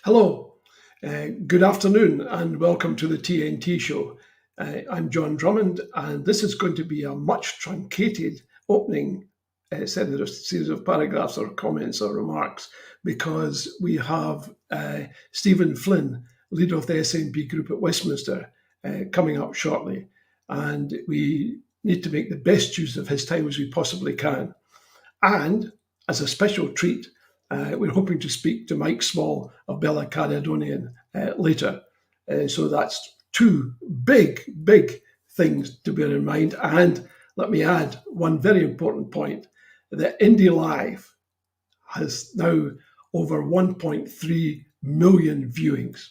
Hello, good afternoon, and welcome to the TNT Show. I'm John Drummond, and this is going to be a much truncated opening series of paragraphs or comments or remarks because we have Stephen Flynn, leader of the SNP group at Westminster, coming up shortly, and we need to make the best use of his time as we possibly can. And as a special treat, we're hoping to speak to Mike Small of Bella Caledonian later. So that's two big things to bear in mind. And let me add one very important point, that Indie Live has now over 1.3 million viewings.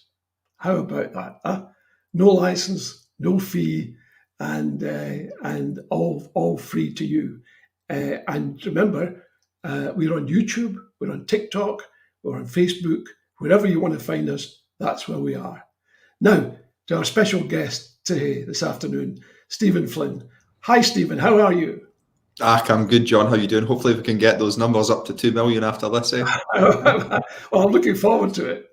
How about that? Huh? No license, no fee, and all free to you. And remember, we're on YouTube, we're on TikTok, we're on Facebook. Wherever you want to find us, that's where we are. Now, to our special guest today, this afternoon, Stephen Flynn. Hi, Stephen. How are you? I'm good, John. How are you doing? Hopefully we can get those numbers up to 2 million after this, eh? Well, I'm looking forward to it.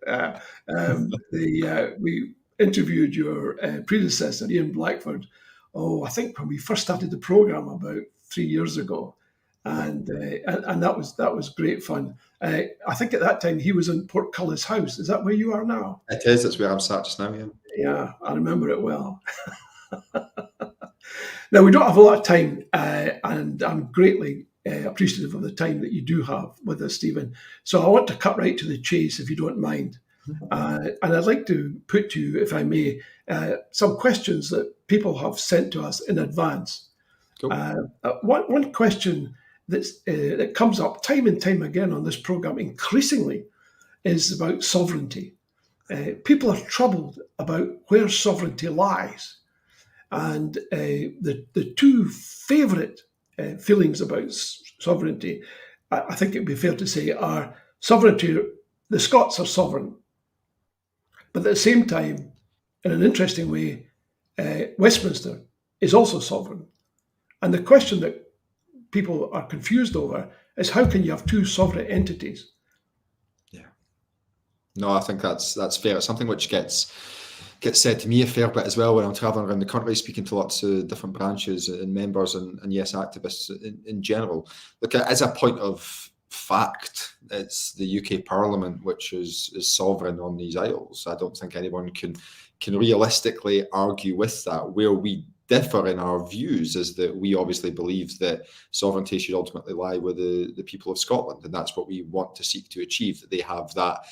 We interviewed your predecessor, Ian Blackford, I think when we first started the programme about 3 years ago. And that was great fun. I think at that time he was in Portcullis House. Is that where you are now? It is. It's where I'm sat just now, yeah. Yeah, I remember it well. Now, we don't have a lot of time, and I'm greatly appreciative of the time that you do have with us, Stephen. So I want to cut right to the chase, if you don't mind. And I'd like to put to you, if I may, some questions that people have sent to us in advance. Cool. One question that comes up time and time again on this programme increasingly is about sovereignty. People are troubled about where sovereignty lies. And the two favourite feelings about sovereignty, I think it would be fair to say, are sovereignty. The Scots are sovereign. But at the same time, in an interesting way, Westminster is also sovereign. And the question that people are confused over is, how can you have two sovereign entities? Yeah. No, I think that's fair. It's something which gets said to me a fair bit as well when I'm travelling around the country, speaking to lots of different branches and members and yes, activists in general. Look, as a point of fact, it's the UK Parliament which is sovereign on these isles. I don't think anyone can realistically argue with that. Where we differ in our views is that we obviously believe that sovereignty should ultimately lie with the people of Scotland, and that's what we want to seek to achieve, that they have that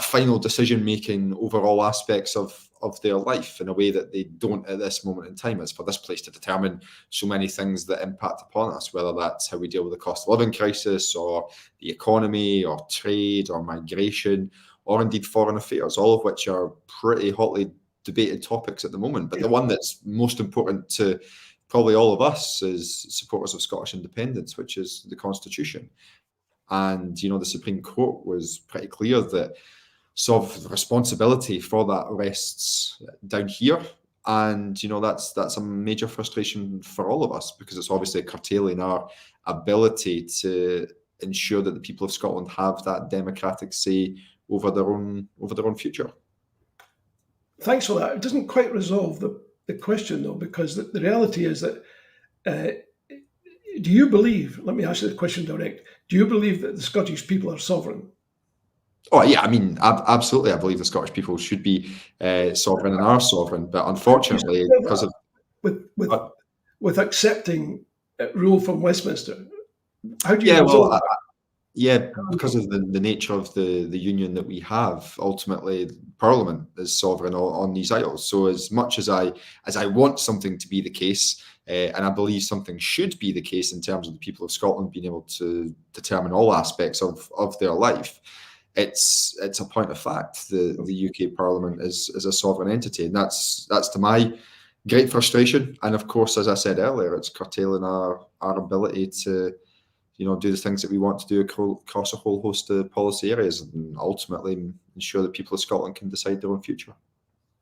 final decision making over all aspects of their life in a way that they don't at this moment in time. It's for this place to determine so many things that impact upon us, whether that's how we deal with the cost of living crisis or the economy or trade or migration or indeed foreign affairs, all of which are pretty hotly debated topics at the moment. But the one that's most important to probably all of us is supporters of Scottish independence, which is the Constitution. And, the Supreme Court was pretty clear that the responsibility for that rests down here. And, that's a major frustration for all of us, because it's obviously curtailing our ability to ensure that the people of Scotland have that democratic say over their own future. Thanks for that. It doesn't quite resolve the question, though, because the reality is that do you believe, let me ask you the question direct, do you believe that the Scottish people are sovereign? Oh, yeah, I mean, absolutely. I believe the Scottish people should be sovereign and are sovereign, but unfortunately, because of... With accepting rule from Westminster, how do you resolve that? Yeah, because of the nature of the union that we have, ultimately Parliament is sovereign on these isles. So as much as I want something to be the case, and I believe something should be the case in terms of the people of Scotland being able to determine all aspects of their life, it's a point of fact. The UK Parliament is a sovereign entity, and that's to my great frustration. And of course, as I said earlier, it's curtailing our ability to do the things that we want to do across a whole host of policy areas and ultimately ensure that people of Scotland can decide their own future.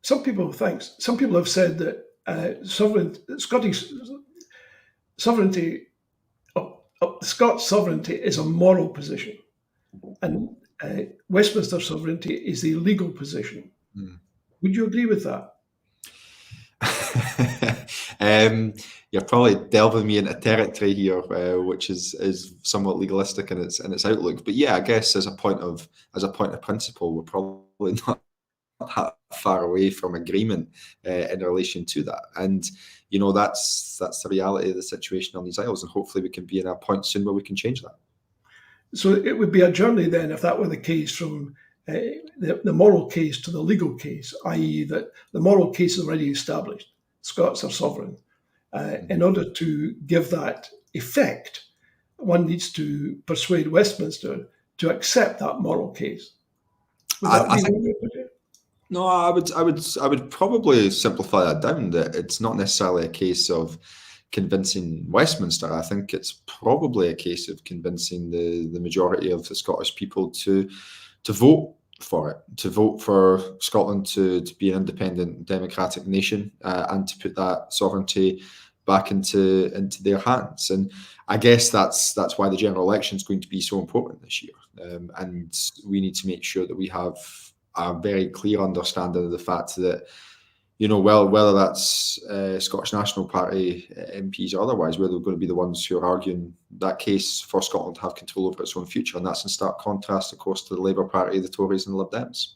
Some people have said that Scottish sovereignty, Scots sovereignty is a moral position. And Westminster sovereignty is a legal position. Mm. Would you agree with that? You're probably delving me into territory here, which is somewhat legalistic in its outlook. But yeah, I guess as a point of principle, we're probably not that far away from agreement in relation to that. And that's the reality of the situation on these isles, and hopefully we can be in a point soon where we can change that. So it would be a journey then, if that were the case, from the moral case to the legal case, i.e. that the moral case is already established. Scots are sovereign. In order to give that effect, one needs to persuade Westminster to accept that moral case. Would that be one way to put it? No, I would probably simplify that down, that it's not necessarily a case of convincing Westminster. I think it's probably a case of convincing the majority of the Scottish people to vote for it, to vote for Scotland to be an independent democratic nation, and to put that sovereignty back into their hands. And I guess that's why the general election is going to be so important this year. And we need to make sure that we have a very clear understanding of the fact that, whether that's Scottish National Party MPs or otherwise, where they're going to be the ones who are arguing that case for Scotland to have control over its own future. And that's in stark contrast, of course, to the Labour Party, the Tories and the Lib Dems.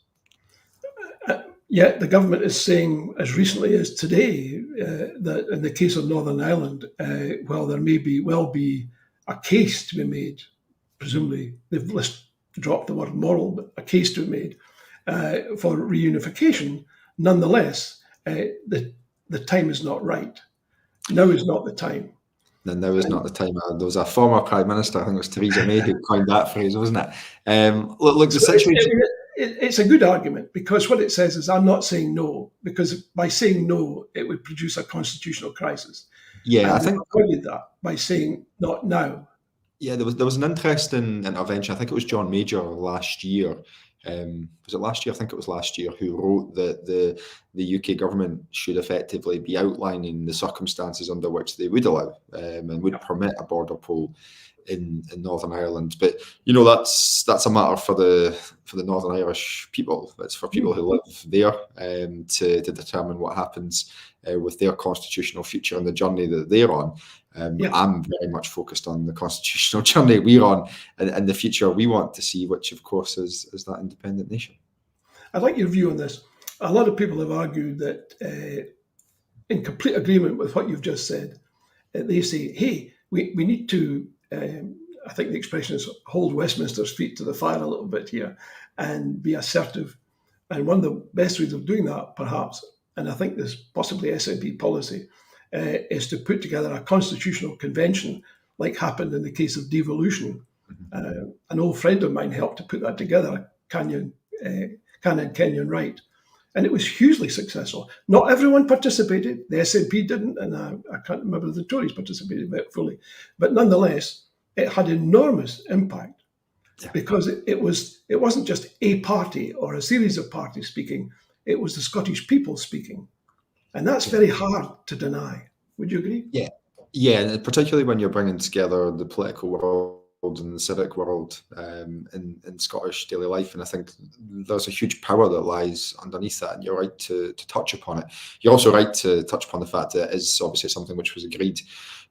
Yet the government is saying, as recently as today, that in the case of Northern Ireland, while there may be a case to be made, presumably they've dropped the word moral, but a case to be made for reunification, nonetheless, the time is not right. Now is not the time. And now is not the time. There was a former Prime Minister, I think it was Theresa May, who coined that phrase, wasn't it? Look, the situation... It's a good argument, because what it says is, I'm not saying no, because by saying no, it would produce a constitutional crisis. Yeah, I think avoided that by saying not now. Yeah, there was an interesting intervention. I think it was John Major last year. Was it last year? I think it was last year, who wrote that the UK government should effectively be outlining the circumstances under which they would allow and would permit a border poll in Northern Ireland. But that's a matter for the Northern Irish people. It's for people who live there to determine what happens with their constitutional future and the journey that they're on. I'm very much focused on the constitutional journey we're on and the future we want to see, which of course is that independent nation. I'd like your view on this. A lot of people have argued that, in complete agreement with what you've just said, they say, hey, we need to, I think the expression is, hold Westminster's feet to the fire a little bit here and be assertive. And one of the best ways of doing that, perhaps, and I think there's possibly SNP policy, is to put together a constitutional convention, like happened in the case of devolution. An old friend of mine helped to put that together, Canon Kenyon Wright, and it was hugely successful. Not everyone participated. The SNP didn't, and I can't remember if the Tories participated fully, but nonetheless, it had enormous impact because it wasn't just a party or a series of parties speaking. It was the Scottish people speaking. And that's very hard to deny. Would you agree? Yeah, and particularly when you're bringing together the political world and the civic world in Scottish daily life. And I think there's a huge power that lies underneath that, and you're right to touch upon it. You're also right to touch upon the fact that it is obviously something which was agreed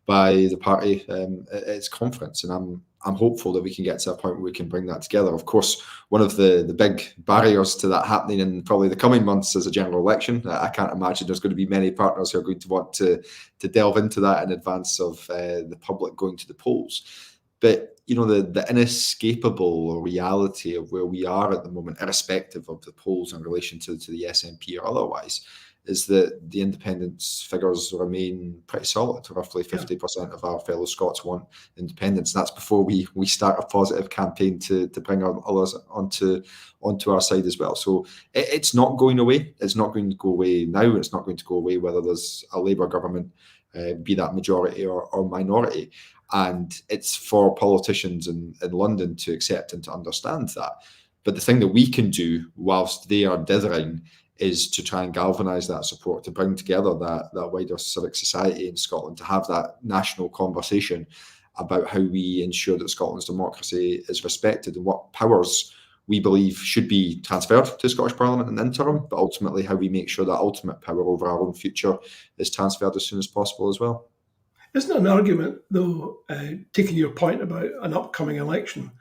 by the party at its conference, and I'm hopeful that we can get to a point where we can bring that together. Of course, one of the big barriers to that happening in probably the coming months is a general election. I can't imagine there's going to be many partners who are going to want to delve into that in advance of the public going to the polls. But the inescapable reality of where we are at the moment, irrespective of the polls in relation to the SNP or otherwise, is that the independence figures remain pretty solid. Roughly 50% of our fellow Scots want independence. And that's before we start a positive campaign to bring others onto our side as well. So it's not going away. It's not going to go away now. It's not going to go away whether there's a Labour government, be that majority or minority. And it's for politicians in London to accept and to understand that. But the thing that we can do whilst they are dithering is to try and galvanise that support, to bring together that wider civic society in Scotland, to have that national conversation about how we ensure that Scotland's democracy is respected and what powers we believe should be transferred to Scottish Parliament in the interim, but ultimately how we make sure that ultimate power over our own future is transferred as soon as possible as well. Isn't it an argument, though, taking your point about an upcoming election,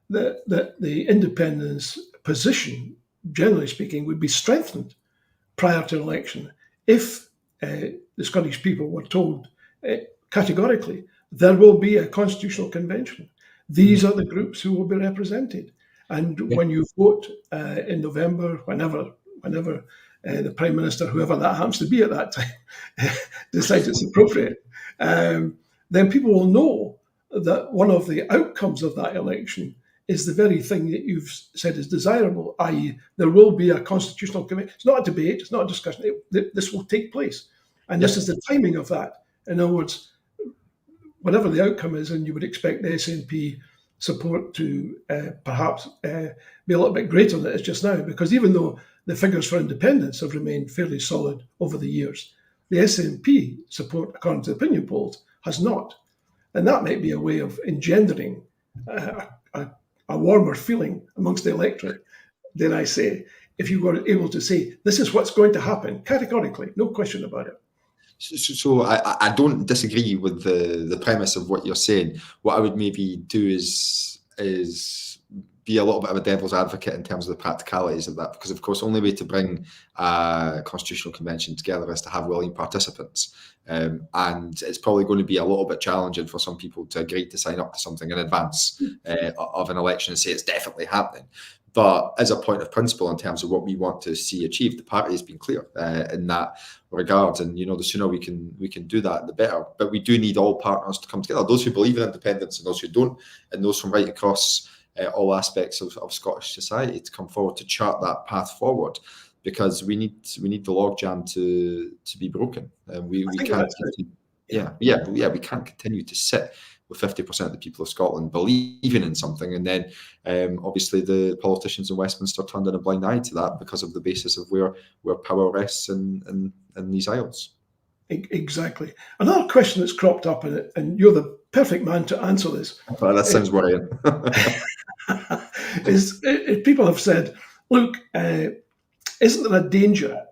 that the independence position, generally speaking, would be strengthened prior to election if the Scottish people were told categorically there will be a constitutional convention. These are the groups who will be represented. And when you vote in November, whenever the Prime Minister, whoever that happens to be at that time, decides it's appropriate, then people will know that one of the outcomes of that election is the very thing that you've said is desirable, i.e. there will be a constitutional convention. It's not a debate, it's not a discussion, this will take place. And this is the timing of that. In other words, whatever the outcome is, and you would expect the SNP support to perhaps be a little bit greater than it is just now, because even though the figures for independence have remained fairly solid over the years, the SNP support, according to opinion polls, has not. And that might be a way of engendering a warmer feeling amongst the electorate, dare I say, if you were able to say, this is what's going to happen, categorically, no question about it. So I don't disagree with the premise of what you're saying. What I would maybe do is be a little bit of a devil's advocate in terms of the practicalities of that, because of course, only way to bring a constitutional convention together is to have willing participants, and it's probably going to be a little bit challenging for some people to agree to sign up to something in advance of an election and say it's definitely happening. But as a point of principle, in terms of what we want to see achieved, the party has been clear in that regard. And the sooner we can do that, the better. But we do need all partners to come together: those who believe in independence and those who don't, and those from right across all aspects of Scottish society to come forward to chart that path forward. Because we need the logjam to be broken. We can't. We can't continue to sit with 50% of the people of Scotland believing in something, and then obviously the politicians in Westminster turned in a blind eye to that because of the basis of where power rests in these isles. Exactly. Another question that's cropped up, and you're the perfect man to answer this. Well, that sounds worrying. is people have said, look, isn't there a danger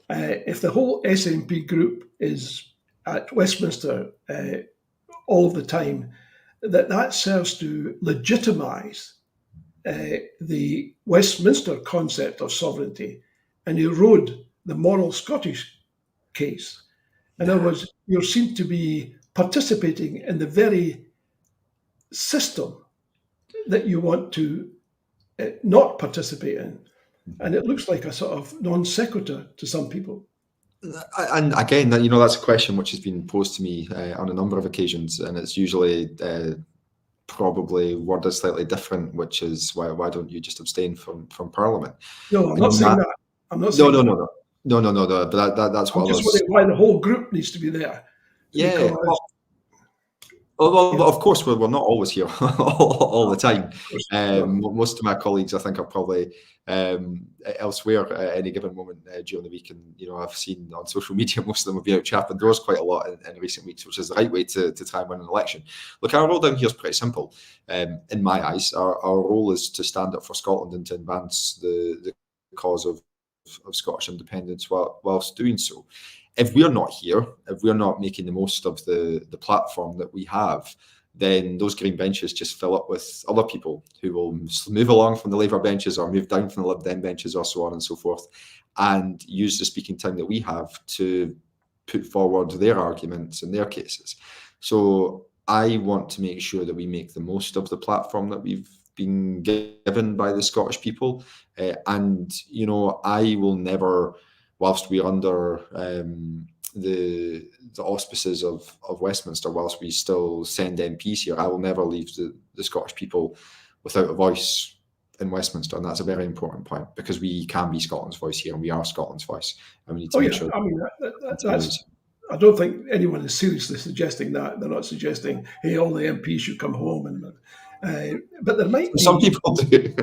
if the whole SNP group is at Westminster all of the time, that serves to legitimise the Westminster concept of sovereignty and erode the moral Scottish case? In other words, you seem to be participating in the very system that you want to not participate in. And it looks like a sort of non sequitur to some people. And again, that's a question which has been posed to me on a number of occasions, and it's usually probably worded slightly different, which is why don't you just abstain from Parliament? No, I'm not saying that. I'm not saying No. But that's what I'm just wondering why the whole group needs to be there. Yeah. Well, of course, we're not always here all the time. Most of my colleagues, I think, are probably elsewhere at any given moment during the week. And, I've seen on social media, most of them have been out chapping doors quite a lot in recent weeks, which is the right way to try and win an election. Look, our role down here is pretty simple. In my eyes, our role is to stand up for Scotland and to advance the cause of Scottish independence whilst doing so. If we're not here, if we're not making the most of the platform that we have, then those green benches just fill up with other people who will move along from the Labour benches or move down from the Lib Dem benches or so on and so forth, and use the speaking time that we have to put forward their arguments and their cases. So I want to make sure that we make the most of the platform that we've been given by the Scottish people. And, I will never, whilst we're under the auspices of Westminster, whilst we still send MPs here, I will never leave the Scottish people without a voice in Westminster. And that's a very important point, because we can be Scotland's voice here, and we are Scotland's voice. And we need to make sure. I mean, that's I don't think anyone is seriously suggesting that. They're not suggesting, hey, all the MPs should come home. But there might be... Some people do.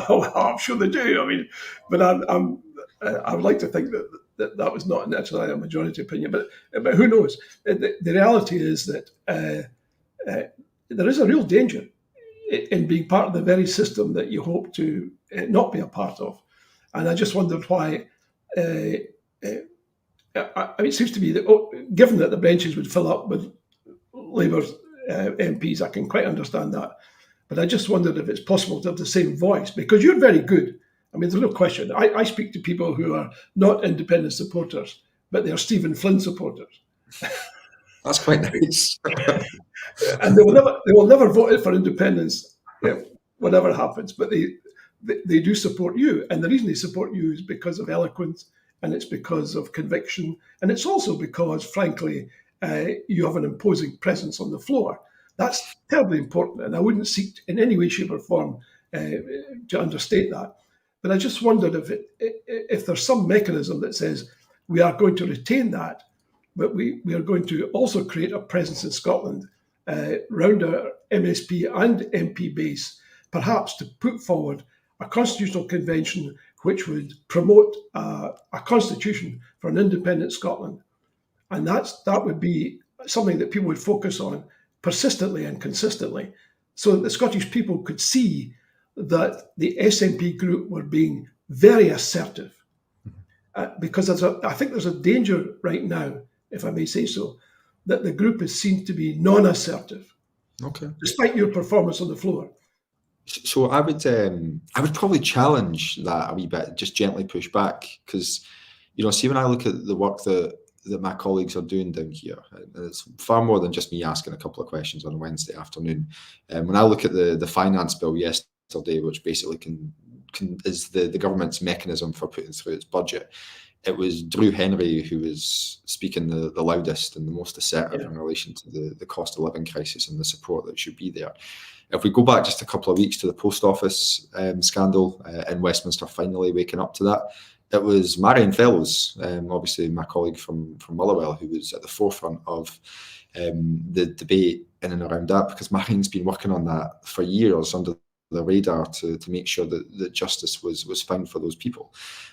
Well, I'm sure they do. I mean, but I would like to think that was not necessarily a majority opinion, but who knows? The reality is that there is a real danger in being part of the very system that you hope to not be a part of. And I just wondered why. It seems to me that, given that the benches would fill up with Labour MPs, I can quite understand that. But I just wondered if it's possible to have the same voice, because you're very good. I mean, there's no question. I speak to people who are not independent supporters, but they're Stephen Flynn supporters. That's quite nice. And they will never vote for independence, whatever happens. But they do support you. And the reason they support you is because of eloquence, and it's because of conviction. And it's also because, frankly, you have an imposing presence on the floor. That's terribly important. And I wouldn't seek in any way, shape, or form to understate that. But I just wondered if there's some mechanism that says we are going to retain that, but we are going to also create a presence in Scotland round our MSP and MP base, perhaps to put forward a constitutional convention which would promote a constitution for an independent Scotland. And that would be something that people would focus on persistently and consistently, so that the Scottish people could see that the SNP group were being very assertive. Because I think there's a danger right now, if I may say so, that the group is seen to be non-assertive, despite your performance on the floor. So I would probably challenge that a wee bit, just gently push back, because, see, when I look at the work that my colleagues are doing down here, it's far more than just me asking a couple of questions on a Wednesday afternoon. When I look at the finance bill yesterday, which basically is the government's mechanism for putting through its budget, it was Drew Henry who was speaking the loudest and the most assertive in relation to the cost of living crisis and the support that should be there. If we go back just a couple of weeks to the post office scandal in Westminster finally waking up to that, it was Marion Fellows, obviously my colleague from Motherwell, who was at the forefront of the debate in and around that, because Marion's been working on that for years under the radar to make sure that justice was found for those people.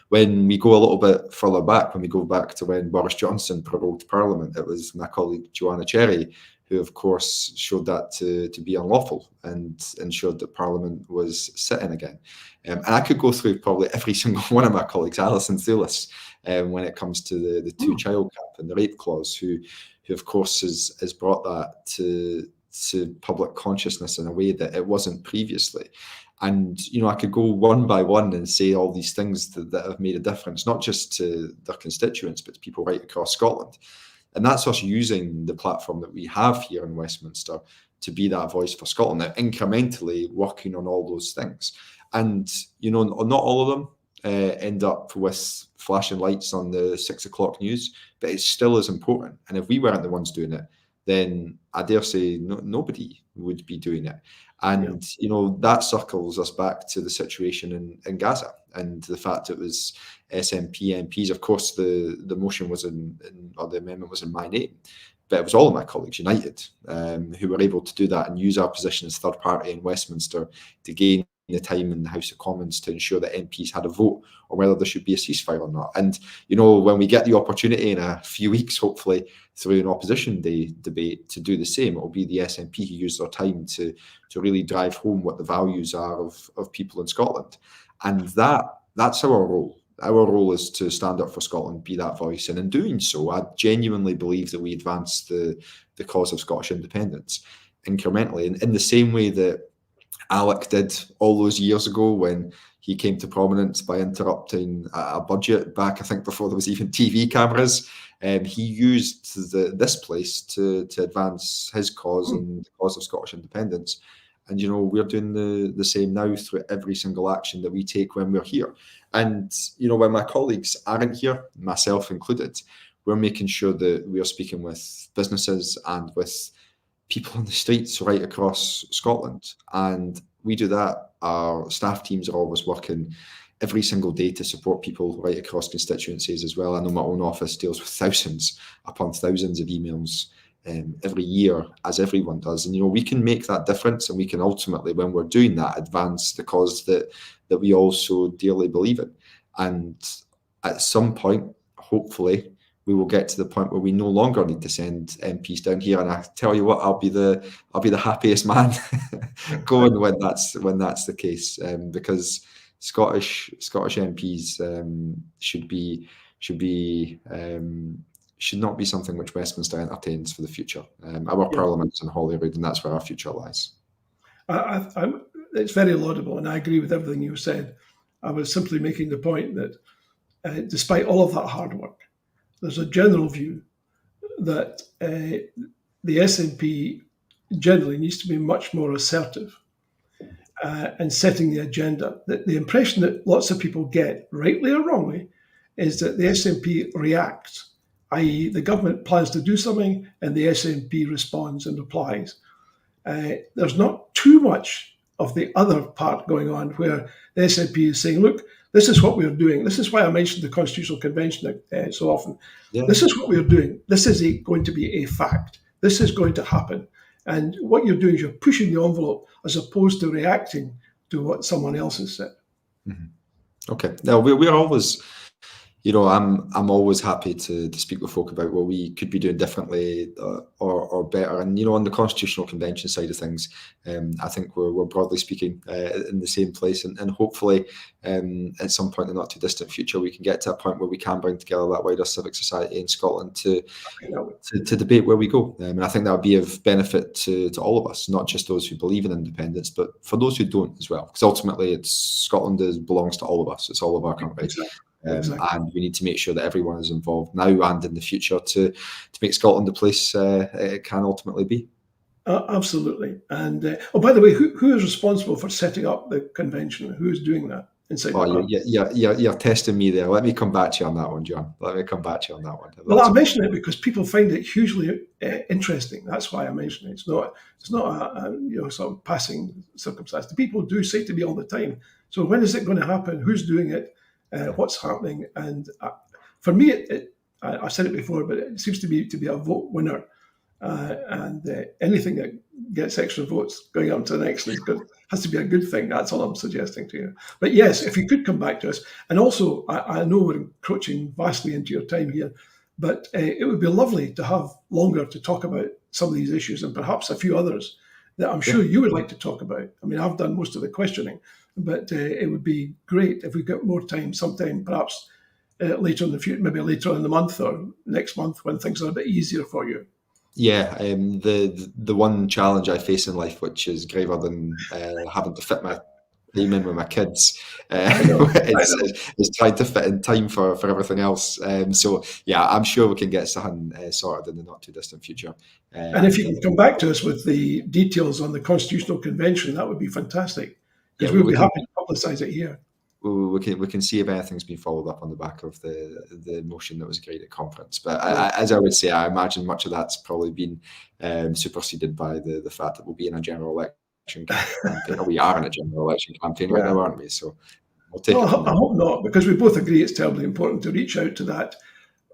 When we go a little bit further back, when we go back to when Boris Johnson prorogued Parliament, it was my colleague Joanna Cherry who, of course, showed that to be unlawful and ensured that Parliament was sitting again. And I could go through probably every single one of my colleagues, Alison Thewlis, when it comes to the two-child cap and the rape clause, who of course has brought that to public consciousness in a way that it wasn't previously. And, I could go one by one and say all these things that have made a difference, not just to their constituents, but to people right across Scotland. And that's us using the platform that we have here in Westminster to be that voice for Scotland, now incrementally working on all those things. And, not all of them end up with flashing lights on the 6 o'clock news, but it still is important. And if we weren't the ones doing it, then I dare say nobody would be doing it. And, that circles us back to the situation in Gaza and the fact it was SNP MPs. Of course, the motion was or the amendment was in my name, but it was all of my colleagues united who were able to do that and use our position as third party in Westminster to gain the time in the House of Commons to ensure that MPs had a vote on whether there should be a ceasefire or not. And, when we get the opportunity in a few weeks, hopefully through an opposition day debate, to do the same, it will be the SNP who use their time to really drive home what the values are of people in Scotland. And that's our role. Our role is to stand up for Scotland, be that voice. And in doing so, I genuinely believe that we advance the cause of Scottish independence incrementally. And in the same way that Alec did all those years ago when he came to prominence by interrupting a budget back, I think, before there was even TV cameras. He used this place to advance his cause and the cause of Scottish independence. And, we're doing the same now through every single action that we take when we're here. And, when my colleagues aren't here, myself included, we're making sure that we are speaking with businesses and with people on the streets right across Scotland. And we do that. Our staff teams are always working every single day to support people right across constituencies as well. I know my own office deals with thousands upon thousands of emails every year, as everyone does. And, we can make that difference, and we can ultimately, when we're doing that, advance the cause that we also dearly believe in. And at some point, hopefully, we will get to the point where we no longer need to send MPs down here. And I tell you what, I'll be the happiest man going when that's the case, because Scottish MPs should not be something which Westminster entertains for the future. Our Parliament's in Holyrood, and that's where our future lies. It's very laudable, and I agree with everything you said. I was simply making the point that despite all of that hard work, there's a general view that the SNP generally needs to be much more assertive in setting the agenda. The impression that lots of people get, rightly or wrongly, is that the SNP reacts, i.e. the government plans to do something and the SNP responds and replies. There's not too much of the other part going on where the SNP is saying, look, this is what we're doing. This is why I mentioned the Constitutional Convention so often. Yeah. This is what we're doing. This is going to be a fact. This is going to happen. And what you're doing is you're pushing the envelope as opposed to reacting to what someone else has said. Mm-hmm. Okay. Now, we're always... I'm always happy to speak with folk about what we could be doing differently or better. And, on the Constitutional Convention side of things, I think we're broadly speaking in the same place. And hopefully at some point in the not too distant future, we can get to a point where we can bring together that wider civic society in Scotland to debate where we go. And I think that would be of benefit to all of us, not just those who believe in independence, but for those who don't as well. Because ultimately, Scotland belongs to all of us. It's all of our country. Exactly. And we need to make sure that everyone is involved now and in the future to make Scotland the place it can ultimately be. Absolutely. And by the way, who is responsible for setting up the convention? Who is doing that inside? You're testing me there. Let me come back to you on that one, John. Let me come back to you on that one. Well, I mention it because people find it hugely interesting. That's why I mention it. It's not a sort of passing circumstance. The people do say to me all the time, so when is it going to happen? Who's doing it? What's happening? And for me, I've said it before, but it seems to be a vote winner. And anything that gets extra votes going up to the next is good. Has to be a good thing. That's all I'm suggesting to you. But yes, if you could come back to us. And also, I know we're encroaching vastly into your time here, but it would be lovely to have longer to talk about some of these issues and perhaps a few others that I'm sure you would like to talk about. I mean, I've done most of the questioning, but it would be great if we got more time sometime, perhaps later in the future, maybe later in the month or next month when things are a bit easier for you. Yeah, the one challenge I face in life, which is graver than having to fit my time in with my kids, is trying to fit in time for everything else. So yeah, I'm sure we can get something sorted in the not too distant future. And if you can come back to us with the details on the Constitutional Convention, that would be fantastic. Because we'll be happy to publicise it here. We can see if anything's been followed up on the back of the motion that was agreed at conference. But as I would say, I imagine much of that's probably been superseded by the fact that we'll be in a general election campaign. Or we are in a general election campaign right now, aren't we? So we'll take it. I hope not, because we both agree it's terribly important to reach out to that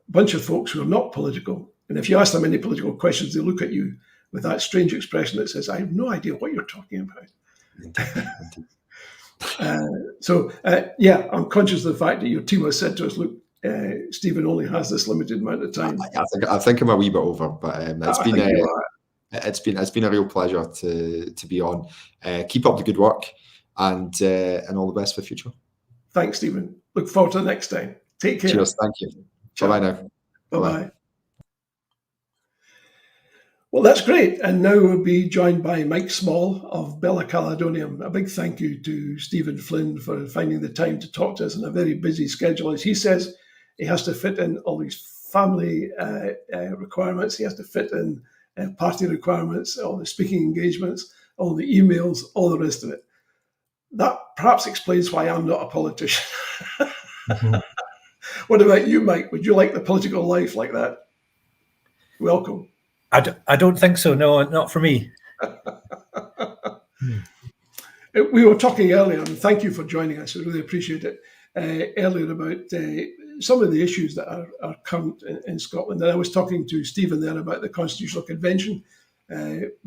bunch of folks who are not political. And if you ask them any political questions, they look at you with that strange expression that says, I have no idea what you're talking about. Indeed. I'm conscious of the fact that your team has said to us, look, Stephen only has this limited amount of time. I think I'm a wee bit over, but it's been a real pleasure to be on. Keep up the good work and all the best for the future. Thanks, Stephen. Look forward to the next time. Take care. Cheers. Thank you. Bye-bye now. Bye-bye. Well, that's great. And now we'll be joined by Mike Small of Bella Caledonium. A big thank you to Stephen Flynn for finding the time to talk to us on a very busy schedule. As he says, he has to fit in all these family requirements. He has to fit in party requirements, all the speaking engagements, all the emails, all the rest of it. That perhaps explains why I'm not a politician. Mm-hmm. What about you, Mike? Would you like the political life like that? Welcome. I don't think so. No, not for me. We were talking earlier, and thank you for joining us. I really appreciate it. Earlier about some of the issues that are current in Scotland. And I was talking to Stephen there about the Constitutional Convention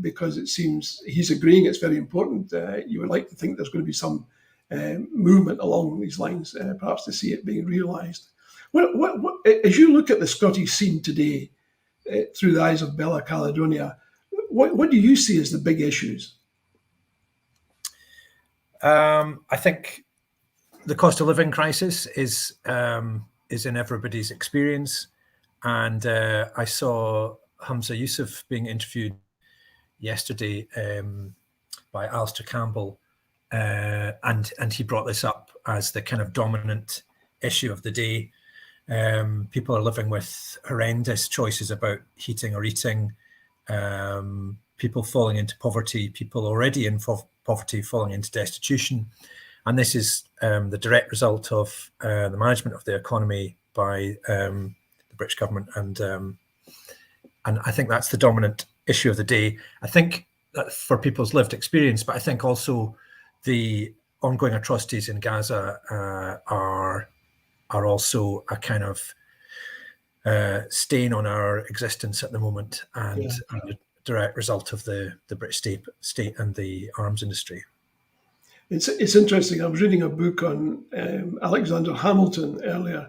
because it seems he's agreeing it's very important. You would like to think there's going to be some movement along these lines, perhaps to see it being realised. As you look at the Scottish scene today through the eyes of Bella Caledonia, what do you see as the big issues? I think the cost of living crisis is in everybody's experience, and I saw Hamza Yusuf being interviewed yesterday by Alistair Campbell, and he brought this up as the kind of dominant issue of the day. People are living with horrendous choices about heating or eating. People falling into poverty. People already in poverty falling into destitution. And this is the direct result of the management of the economy by the British government, and I think that's the dominant issue of the day. I think that for people's lived experience, but I think also the ongoing atrocities in Gaza are also a kind of stain on our existence at the moment, and a direct result of the British state and the arms industry. It's interesting. I was reading a book on Alexander Hamilton earlier,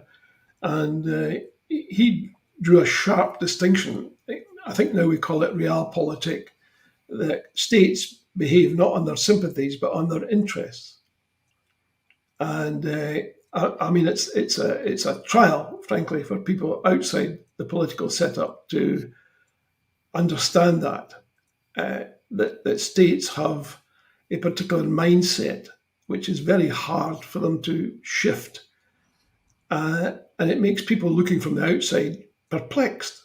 and he drew a sharp distinction. I think now we call it realpolitik, that states behave not on their sympathies but on their interests. And I mean, it's a trial, frankly, for people outside the political setup to understand that states have a particular mindset, which is very hard for them to shift. And it makes people looking from the outside perplexed.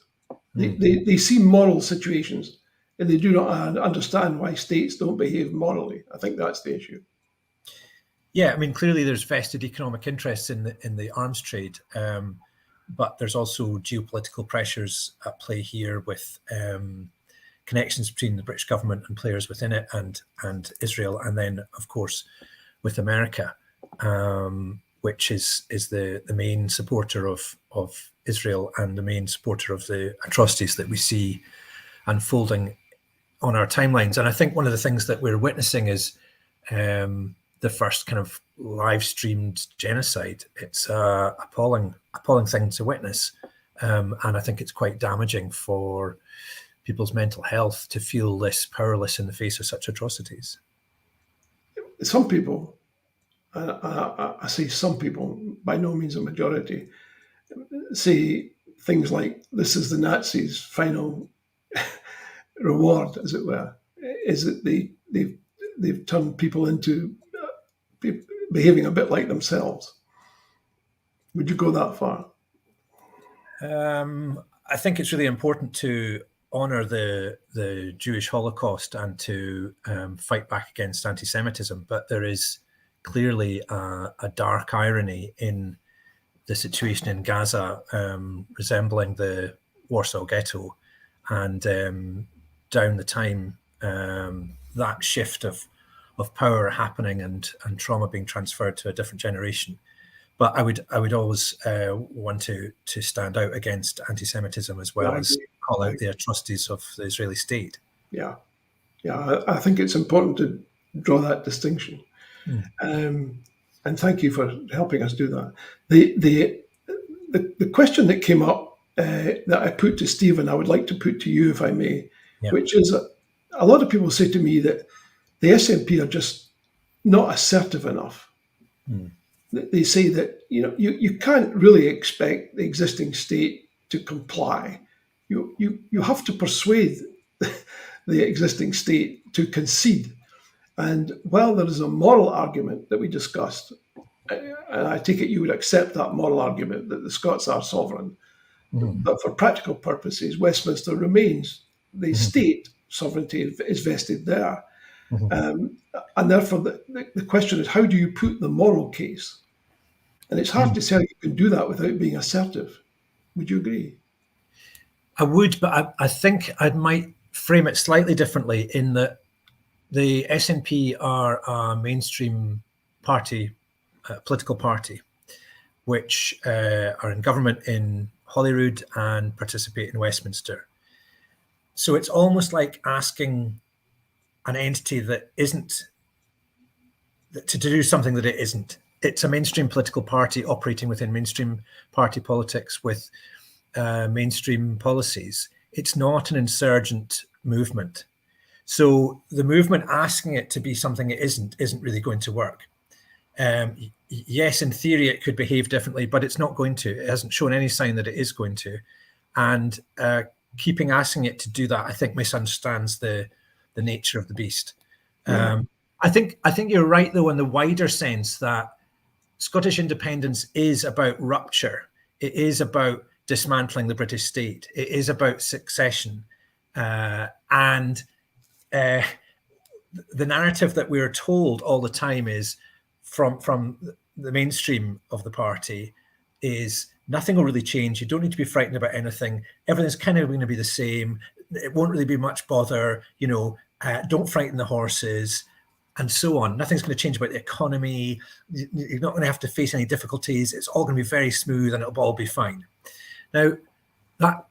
They see moral situations and they do not understand why states don't behave morally. I think that's the issue. Yeah, I mean, clearly there's vested economic interests in the arms trade, but there's also geopolitical pressures at play here with connections between the British government and players within it, and Israel, and then of course with America, which is the main supporter of Israel and the main supporter of the atrocities that we see unfolding on our timelines. And I think one of the things that we're witnessing is the first kind of live streamed genocide. It's a appalling thing to witness, and I think it's quite damaging for people's mental health to feel this powerless in the face of such atrocities. Some people, I say some people, by no means a majority, say things like, this is the Nazis' final reward, as it were, is that they've turned people into behaving a bit like themselves. Would you go that far? I think it's really important to honour the Jewish Holocaust and to fight back against anti-Semitism, but there is clearly a dark irony in the situation in Gaza, resembling the Warsaw Ghetto, and down the time, that shift of power happening and trauma being transferred to a different generation. But I would always want to stand out against anti-Semitism as well as call out the atrocities of the Israeli state. Yeah, I think it's important to draw that distinction. And thank you for helping us do that. The question that came up that I put to Stephen, I would like to put to you, if I may, which is a lot of people say to me that the SNP are just not assertive enough. They say that you can't really expect the existing state to comply. You have to persuade the existing state to concede. And while there is a moral argument that we discussed, and I take it you would accept that moral argument that the Scots are sovereign, but for practical purposes, Westminster remains. The state sovereignty is vested there. And therefore, the question is, how do you put the moral case? And it's hard to say how you can do that without being assertive. Would you agree? I would, but I think I might frame it slightly differently in that the SNP are a mainstream party, political party, which are in government in Holyrood and participate in Westminster. So it's almost like asking an entity that isn't, to do something that it isn't. it's a mainstream political party operating within mainstream party politics with mainstream policies. It's not an insurgent movement. So the movement asking it to be something it isn't really going to work. Yes, in theory, it could behave differently, but it's not going to. It hasn't shown any sign that it is going to. And keeping asking it to do that, I think, misunderstands the nature of the beast. Yeah. I think you're right, though, in the wider sense that Scottish independence is about rupture. It is about dismantling the British state. It is about succession. And the narrative that we're told all the time is from the mainstream of the party is nothing will really change. You don't need to be frightened about anything. Everything's kind of going to be the same. It won't really be much bother. Don't frighten the horses, and so on. Nothing's going to change about the economy. You're not going to have to face any difficulties. It's all going to be very smooth and it'll all be fine. Now,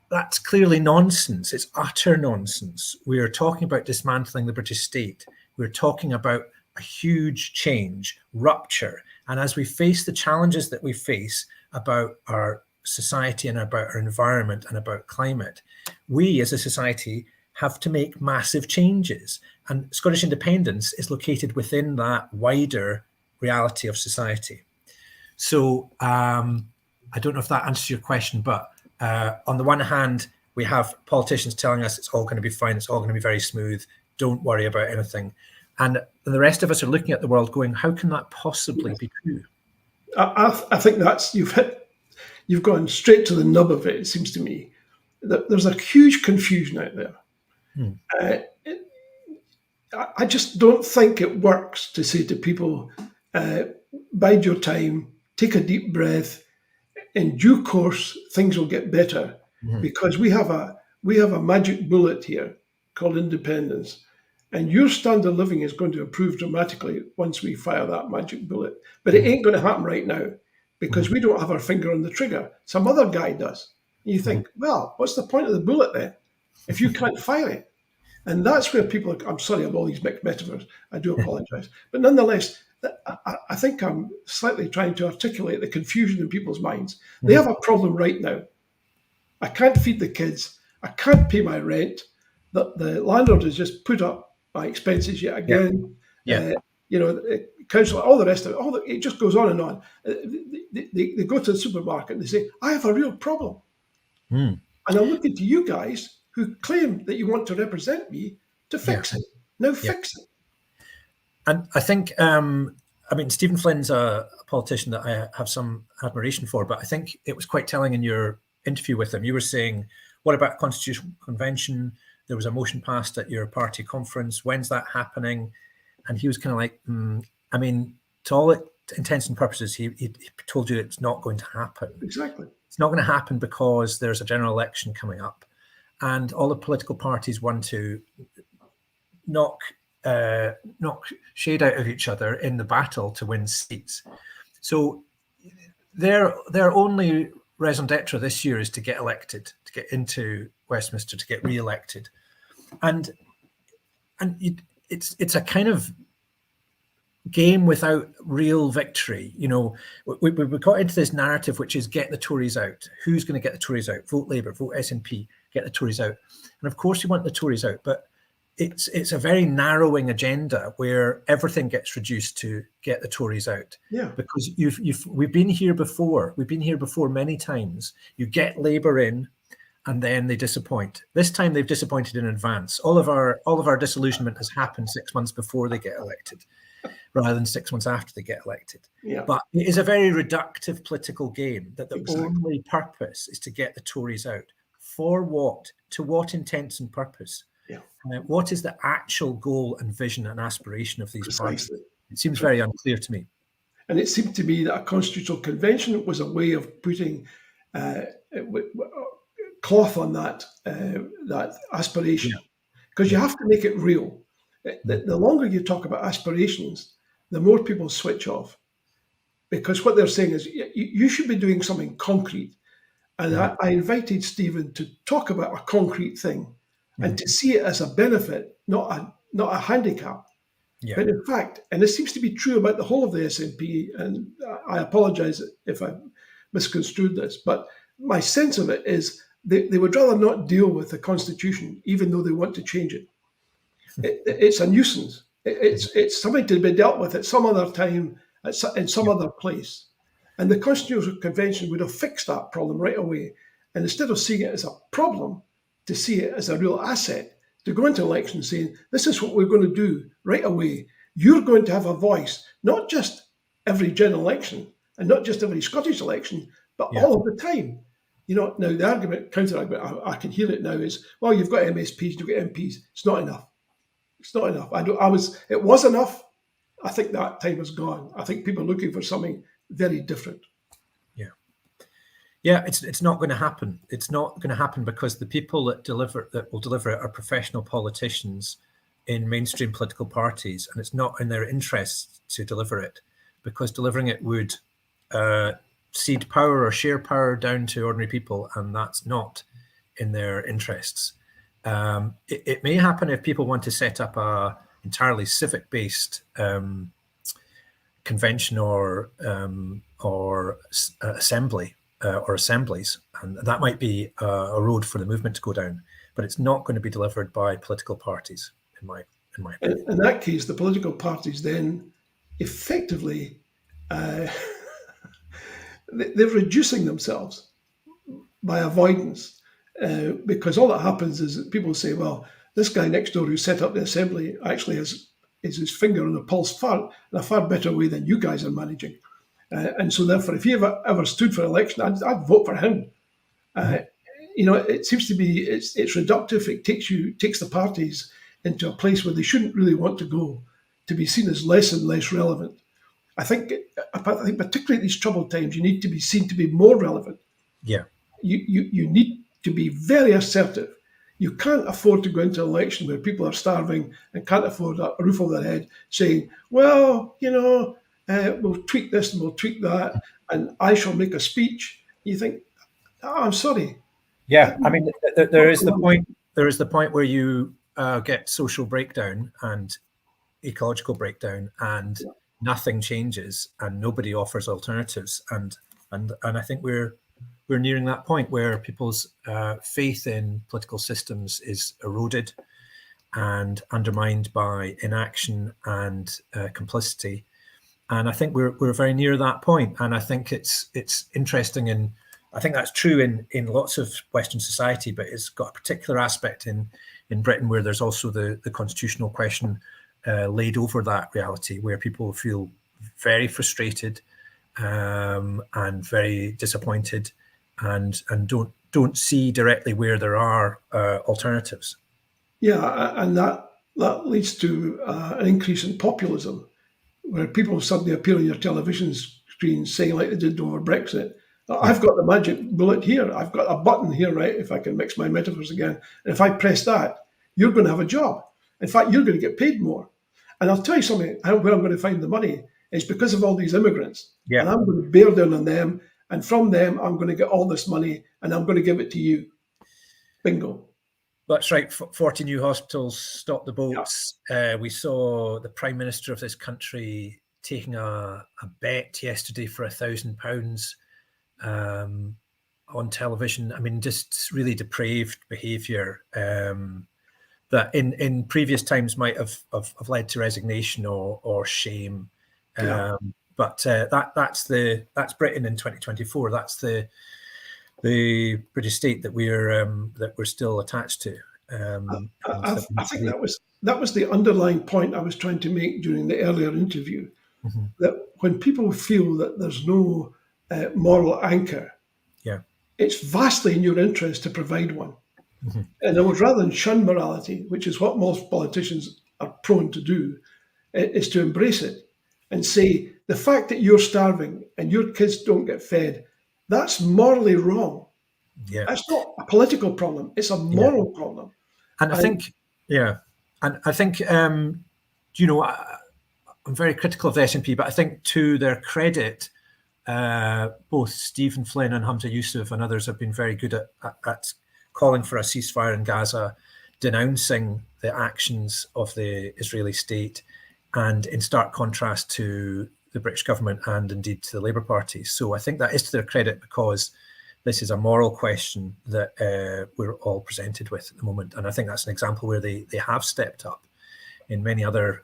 that's clearly nonsense. It's utter nonsense. We are talking about dismantling the British state. We're talking about a huge change, rupture. And as we face the challenges that we face about our society and about our environment and about climate, we as a society have to make massive changes. And Scottish independence is located within that wider reality of society. So I don't know if that answers your question, but on the one hand, we have politicians telling us it's all going to be fine, it's all going to be very smooth, don't worry about anything. And the rest of us are looking at the world going, how can that possibly be true? I think that's you've gone straight to the nub of it. It seems to me that there's a huge confusion out there. I just don't think it works to say to people, bide your time, take a deep breath. In due course, things will get better, because we have a magic bullet here called independence, and your standard of living is going to improve dramatically once we fire that magic bullet. But it ain't going to happen right now, because we don't have our finger on the trigger. Some other guy does. And you think, well, what's the point of the bullet then if you can't fire it? And that's where people are, I'm sorry of all these mixed metaphors, I do apologize. But nonetheless, I think I'm slightly trying to articulate the confusion in people's minds. They have a problem right now. I can't feed the kids. I can't pay my rent. The landlord has just put up my expenses yet again. Council, all the rest of it, it just goes on and on. They go to the supermarket and they say, I have a real problem. And I'm looking to you guys who claim that you want to represent me to fix it. Now fix it. And I think, Stephen Flynn's a politician that I have some admiration for, but I think it was quite telling in your interview with him. You were saying, what about Constitutional Convention? There was a motion passed at your party conference. When's that happening? And he was kind of like, to all intents and purposes, he told you it's not going to happen. Exactly. It's not going to happen because there's a general election coming up. And all the political parties want to knock shade out of each other in the battle to win seats. So their only raison d'etre this year is to get elected, to get into Westminster, to get re-elected. And it's a kind of game without real victory. We got into this narrative, which is get the Tories out. Who's going to get the Tories out? Vote Labour, vote SNP, get the Tories out. And of course you want the Tories out, but it's a very narrowing agenda where everything gets reduced to get the Tories out. Yeah. Because we've been here before. We've been here before many times. You get Labour in, and then they disappoint. This time they've disappointed in advance. All of our disillusionment has happened 6 months before they get elected, rather than 6 months after they get elected. Yeah. But it is a very reductive political game that the only purpose is to get the Tories out. For what? To what intents and purpose? Yeah. What is the actual goal and vision and aspiration of these parties? Precisely. It seems very unclear to me. And it seemed to me that a constitutional convention was a way of putting cloth on that aspiration, because you have to make it real. The longer you talk about aspirations, the more people switch off, because what they're saying is you should be doing something concrete. And I invited Stephen to talk about a concrete thing and to see it as a benefit, not a handicap. Yeah. But in fact, and this seems to be true about the whole of the SNP, and I apologise if I misconstrued this, but my sense of it is they would rather not deal with the Constitution, even though they want to change it. It's a nuisance. It's something to be dealt with at some other time, in some other place. And the Constitutional Convention would have fixed that problem right away. And instead of seeing it as a problem, to see it as a real asset, to go into election saying, this is what we're going to do right away. You're going to have a voice, not just every general election and not just every Scottish election, but all of the time. Now the argument, counter argument, I can hear it now is, well, you've got MSPs, you've got MPs. It's not enough. It's not enough. It was enough. I think that time is gone. I think people are looking for something very different. Yeah, it's not going to happen. It's not going to happen because the people that will deliver it are professional politicians in mainstream political parties, and it's not in their interests to deliver it, because delivering it would cede power or share power down to ordinary people, and that's not in their interests. It may happen if people want to set up a entirely civic-based convention or assembly. Or assemblies, and that might be a road for the movement to go down, but it's not going to be delivered by political parties, in my opinion. In that case, the political parties then effectively they're reducing themselves by avoidance, because all that happens is that people say, well, this guy next door who set up the assembly actually is his finger on the pulse in a far better way than you guys are managing. And so, therefore, if he ever stood for election, I'd vote for him. It seems to be it's reductive. It takes the parties into a place where they shouldn't really want to go, to be seen as less and less relevant. I think particularly at these troubled times, you need to be seen to be more relevant. Yeah, you need to be very assertive. You can't afford to go into an election where people are starving and can't afford a roof over their head, saying, well, we'll tweak this and we'll tweak that, and I shall make a speech. You think, I'm sorry. Yeah, I mean, there is the point. There is the point where you get social breakdown and ecological breakdown, and nothing changes, and nobody offers alternatives. And I think we're nearing that point where people's faith in political systems is eroded and undermined by inaction and complicity. And I think we're very near that point. And I think it's interesting, and I think that's true in lots of Western society, but it's got a particular aspect in Britain where there's also the constitutional question laid over that reality, where people feel very frustrated and very disappointed and don't see directly where there are alternatives. Yeah, and that leads to an increase in populism, where people suddenly appear on your television screen saying, like they did over Brexit, I've got the magic bullet here. I've got a button here, right? If I can mix my metaphors again. And if I press that, you're going to have a job. In fact, you're going to get paid more. And I'll tell you something, where I'm going to find the money is because of all these immigrants. Yeah. And I'm going to bear down on them. And from them, I'm going to get all this money and I'm going to give it to you. Bingo. That's right. 40 new hospitals, stop the boats. Yeah. We saw the Prime Minister of this country taking a bet yesterday for £1,000 on television. I mean, just really depraved behaviour that in previous times might have led to resignation or shame. Yeah. But that's Britain in 2024. That's the British state that we're still attached to. I think that was the underlying point I was trying to make during the earlier interview. Mm-hmm. That when people feel that there's no moral anchor, it's vastly in your interest to provide one. Mm-hmm. And I would rather than shun morality, which is what most politicians are prone to do, is to embrace it and say the fact that you're starving and your kids don't get fed, that's morally wrong. Yeah. That's not a political problem. It's a moral problem. And I think, I'm very critical of the SNP, but I think to their credit, both Stephen Flynn and Humza Yousaf and others have been very good at calling for a ceasefire in Gaza, denouncing the actions of the Israeli state, and in stark contrast to the British government and indeed to the Labour Party. So I think that is to their credit, because this is a moral question that we're all presented with at the moment. And I think that's an example where they have stepped up. In many other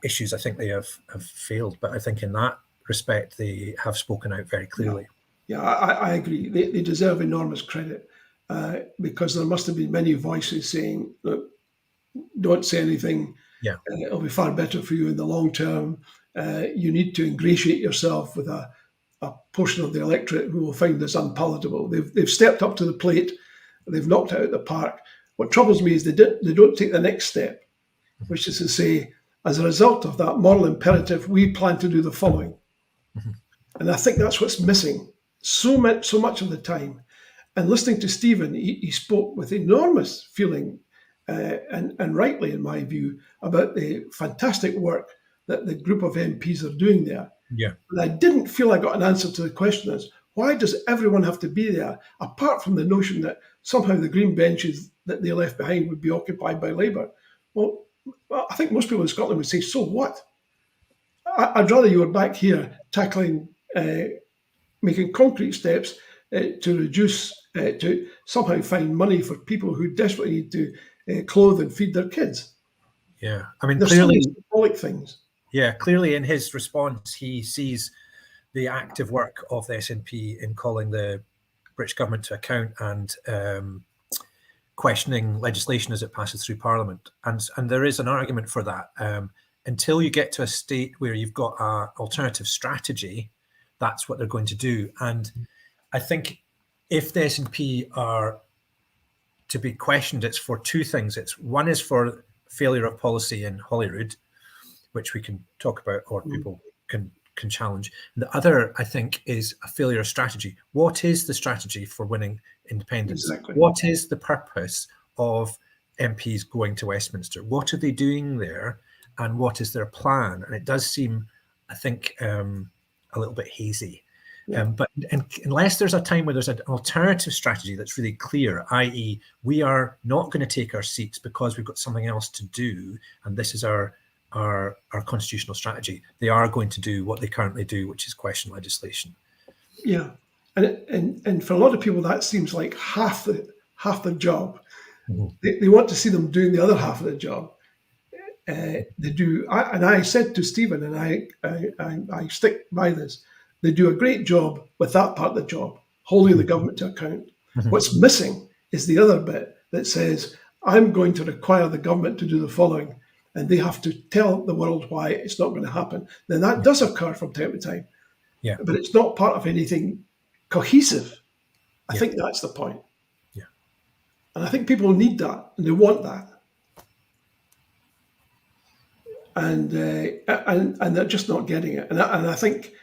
issues, I think they have failed. But I think in that respect, they have spoken out very clearly. Yeah, I agree. They deserve enormous credit because there must have been many voices saying, look, don't say anything. Yeah. It'll be far better for you in the long term. You need to ingratiate yourself with a portion of the electorate who will find this unpalatable. They've stepped up to the plate. They've knocked it out of the park. What troubles me is they don't take the next step, which is to say, as a result of that moral imperative, we plan to do the following. Mm-hmm. And I think that's what's missing so much of the time. And listening to Stephen, he spoke with enormous feeling, and rightly, in my view, about the fantastic work that the group of MPs are doing there. Yeah. And I didn't feel I got an answer to the question is, why does everyone have to be there, apart from the notion that somehow the green benches that they left behind would be occupied by Labour? Well, I think most people in Scotland would say, so what? I'd rather you were back here tackling, making concrete steps to reduce, to somehow find money for people who desperately need to clothe and feed their kids. Yeah, I mean, there's clearly, symbolic things. Yeah, clearly in his response, he sees the active work of the SNP in calling the British government to account and questioning legislation as it passes through Parliament. And there is an argument for that. Until you get to a state where you've got an alternative strategy, that's what they're going to do. And I think if the SNP are to be questioned, it's for two things. One is for failure of policy in Holyrood, which we can talk about or people can challenge. And the other, I think, is a failure of strategy. What is the strategy for winning independence? Exactly. What is the purpose of MPs going to Westminster? What are they doing there? And what is their plan? And it does seem, I think, a little bit hazy. Yeah. But unless there's a time where there's an alternative strategy that's really clear, i.e. we are not going to take our seats because we've got something else to do, and this is our constitutional strategy, they are going to do what they currently do, which is question legislation. Yeah, and for a lot of people that seems like half the job. Mm-hmm. They want to see them doing the other half of the job. They do, and I said to Stephen, and I stick by this. They do a great job with that part of the job, holding the government to account. Mm-hmm. What's missing is the other bit that says, I'm going to require the government to do the following, and they have to tell the world why it's not going to happen. Then that does occur from time to time, but it's not part of anything cohesive. I think that's the point. Yeah, and I think people need that, and they want that, and they're just not getting it. And I think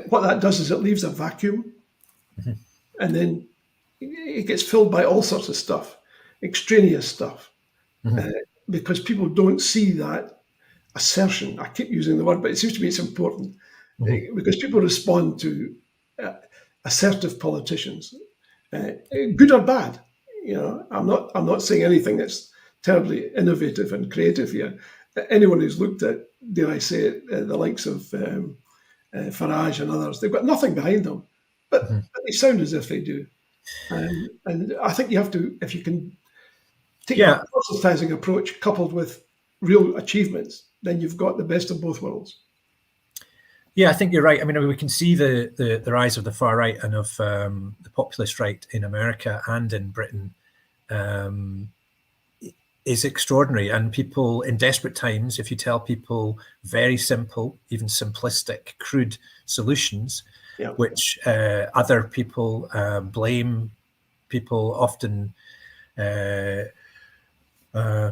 what that does is it leaves a vacuum, mm-hmm. and then it gets filled by all sorts of stuff, extraneous stuff. Mm-hmm. Because people don't see that assertion. I keep using the word, but it seems to me it's important. Mm-hmm. Because people respond to assertive politicians, good or bad. You know, I'm not saying anything that's terribly innovative and creative here. Anyone who's looked at, dare I say it, the likes of Farage and others, they've got nothing behind them, but they sound as if they do. And I think you have to, if you can take that proselytizing approach coupled with real achievements, then you've got the best of both worlds. Yeah, I think you're right. I mean, we can see the rise of the far right and of the populist right in America and in Britain is extraordinary. And people in desperate times, if you tell people very simple, even simplistic, crude solutions, which other people blame, people often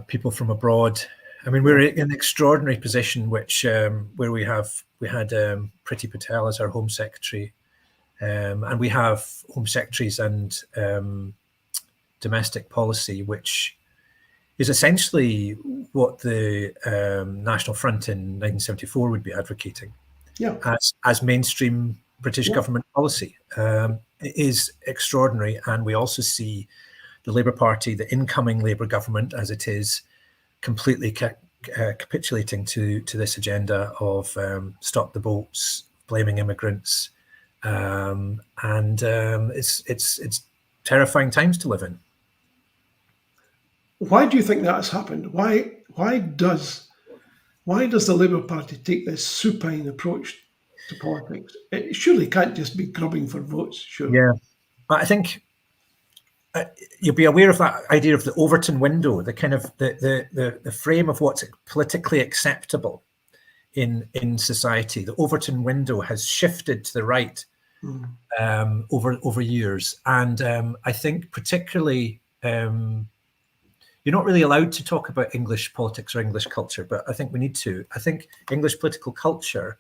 people from abroad. I mean, we're in an extraordinary position, which where we had Priti Patel as our Home Secretary, and we have Home Secretaries and domestic policy, which is essentially what the National Front in 1974 would be advocating, as mainstream British government policy. It is extraordinary, and we also see the Labour Party, the incoming Labour government, as it is, completely capitulating to this agenda of stop the boats, blaming immigrants, and it's terrifying times to live in. Why do you think that has happened? Why does the Labour Party take this supine approach to politics? It surely can't just be grubbing for votes, surely. Yeah, I think you'll be aware of that idea of the Overton window, the kind of the frame of what's politically acceptable in society. The Overton window has shifted to the right over years, and I think particularly. You're not really allowed to talk about English politics or English culture, but I think we need to. I think English political culture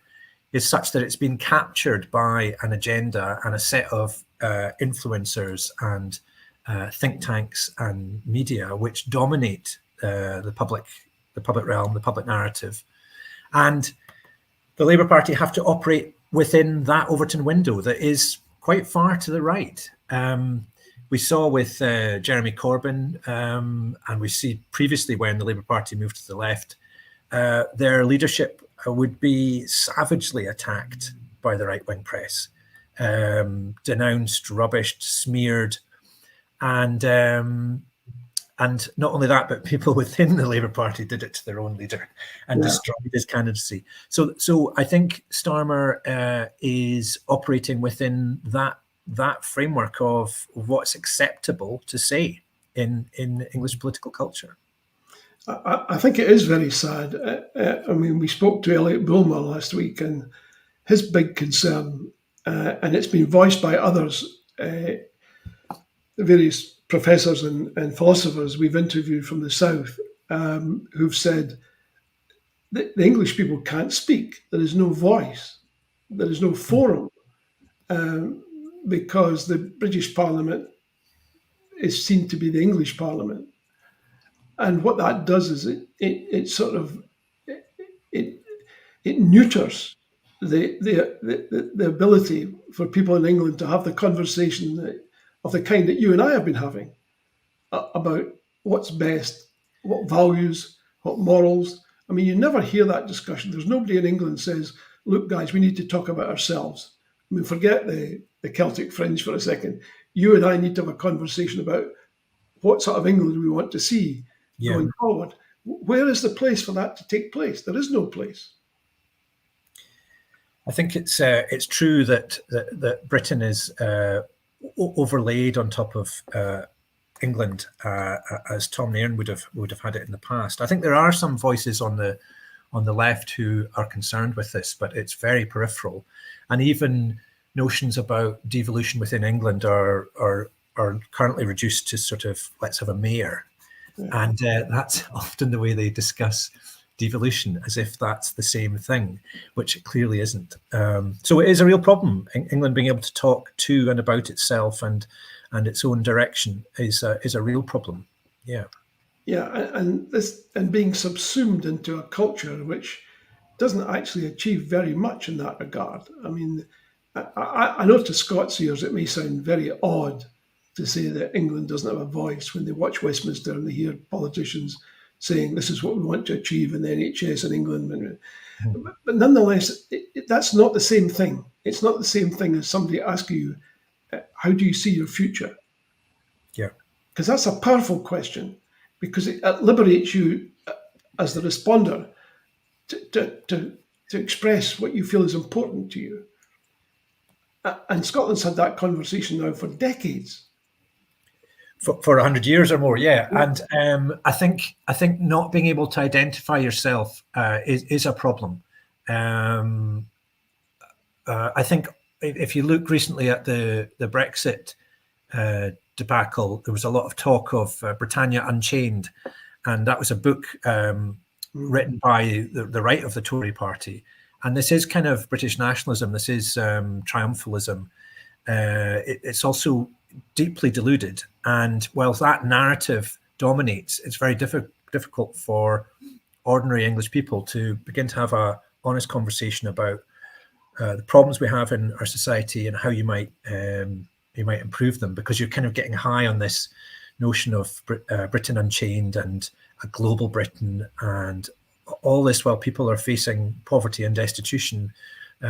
is such that it's been captured by an agenda and a set of influencers and think tanks and media which dominate the public realm, the public narrative. And the Labour Party have to operate within that Overton window that is quite far to the right. We saw with Jeremy Corbyn, and we see previously when the Labour Party moved to the left, their leadership would be savagely attacked by the right-wing press, denounced, rubbished, smeared, and not only that, but people within the Labour Party did it to their own leader and destroyed his candidacy. So I think Starmer is operating within that framework of what's acceptable to say in English political culture. I think it is very sad. I mean, we spoke to Elliot Bulmer last week, and his big concern, and it's been voiced by others, the various professors and philosophers we've interviewed from the South, who've said that the English people can't speak. There is no voice. There is no forum. Because the British Parliament is seen to be the English Parliament, and what that does is it sort of neuters the ability for people in England to have the conversation of the kind that you and I have been having about what's best, what values, what morals. I mean, you never hear that discussion. There's nobody in England says, "Look, guys, we need to talk about ourselves." I mean, forget the Celtic fringe for a second. You and I need to have a conversation about what sort of England we want to see going forward. Where is the place for that to take place? There is no place. I think it's true that Britain is overlaid on top of England, as Tom Nairn would have had it in the past. I think there are some voices on the left who are concerned with this, but it's very peripheral. And even notions about devolution within England are currently reduced to sort of, let's have a mayor. And that's often the way they discuss devolution, as if that's the same thing, which it clearly isn't. So it is a real problem. England being able to talk to and about itself and its own direction is a real problem. Yeah. Yeah, and being subsumed into a culture which doesn't actually achieve very much in that regard. I mean, I know to Scots ears it may sound very odd to say that England doesn't have a voice when they watch Westminster and they hear politicians saying this is what we want to achieve in the NHS in England. But nonetheless, that's not the same thing. It's not the same thing as somebody asking you, how do you see your future? Yeah. Because that's a powerful question, because it liberates you as the responder to express what you feel is important to you. And Scotland's had that conversation now for decades. For 100 years or more, yeah. And I think not being able to identify yourself is a problem. I think if you look recently at the Brexit debacle, there was a lot of talk of Britannia Unchained, and that was a book written by the right of the Tory party. And this is kind of British nationalism. This is triumphalism. It's also deeply deluded. And while that narrative dominates, it's very difficult for ordinary English people to begin to have a honest conversation about the problems we have in our society and how you might improve them, because you're kind of getting high on this notion of Britain Unchained and a global Britain and all this while people are facing poverty and destitution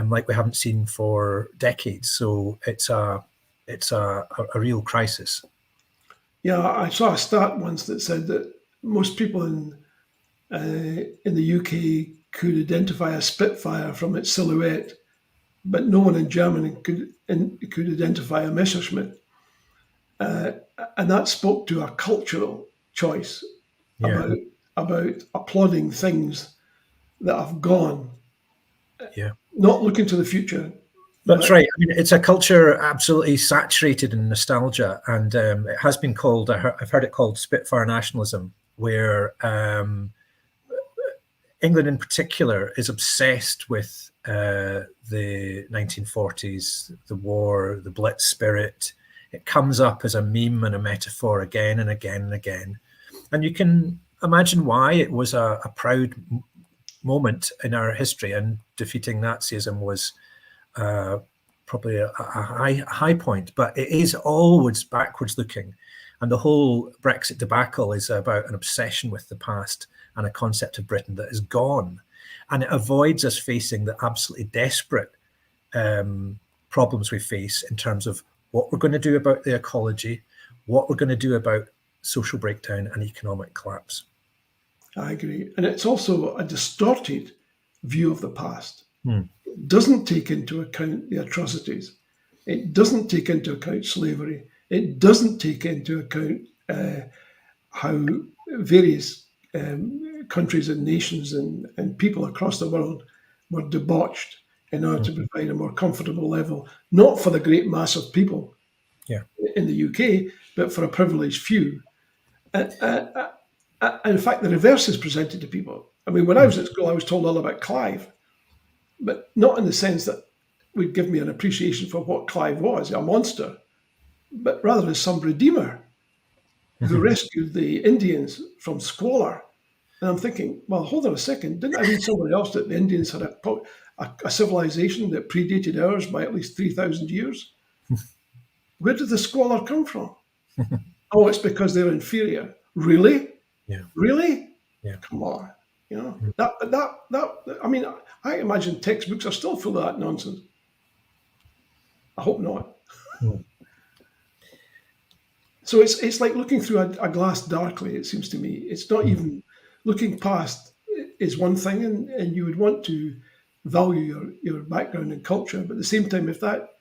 like we haven't seen for decades. So it's a real crisis. Yeah, I saw a stat once that said that most people in the UK could identify a Spitfire from its silhouette, but no one in Germany could identify a Messerschmitt. And that spoke to a cultural choice about applauding things that have gone, not looking to the future. That's right. I mean, it's a culture absolutely saturated in nostalgia, and it has been called, I've heard it called Spitfire nationalism, where England in particular is obsessed with the 1940s, the war, the Blitz spirit. It comes up as a meme and a metaphor again and again and again. And you can imagine why. It was a proud moment in our history, and defeating Nazism was probably a high point, but it is always backwards looking. And the whole Brexit debacle is about an obsession with the past and a concept of Britain that is gone. And it avoids us facing the absolutely desperate problems we face in terms of what we're going to do about the ecology, what we're going to do about social breakdown and economic collapse. I agree. And it's also a distorted view of the past. It doesn't take into account the atrocities. It doesn't take into account slavery. It doesn't take into account how various countries and nations and people across the world were debauched in order to provide a more comfortable level, not for the great mass of people in the UK, but for a privileged few. In fact, the reverse is presented to people. I mean, when I was at school, I was told all about Clive, but not in the sense that would give me an appreciation for what Clive was, a monster, but rather as some redeemer who rescued the Indians from squalor. And I'm thinking, well, hold on a second. Didn't I read somewhere else that the Indians had a civilization that predated ours by at least 3,000 years? Where did the squalor come from? Oh, it's because they're inferior. Really? Yeah. Really? Yeah. Come on. You know, that I mean, I imagine textbooks are still full of that nonsense. I hope not. So it's like looking through a glass darkly, it seems to me. It's not even looking past is one thing, and you would want to value your background and culture, but at the same time, if that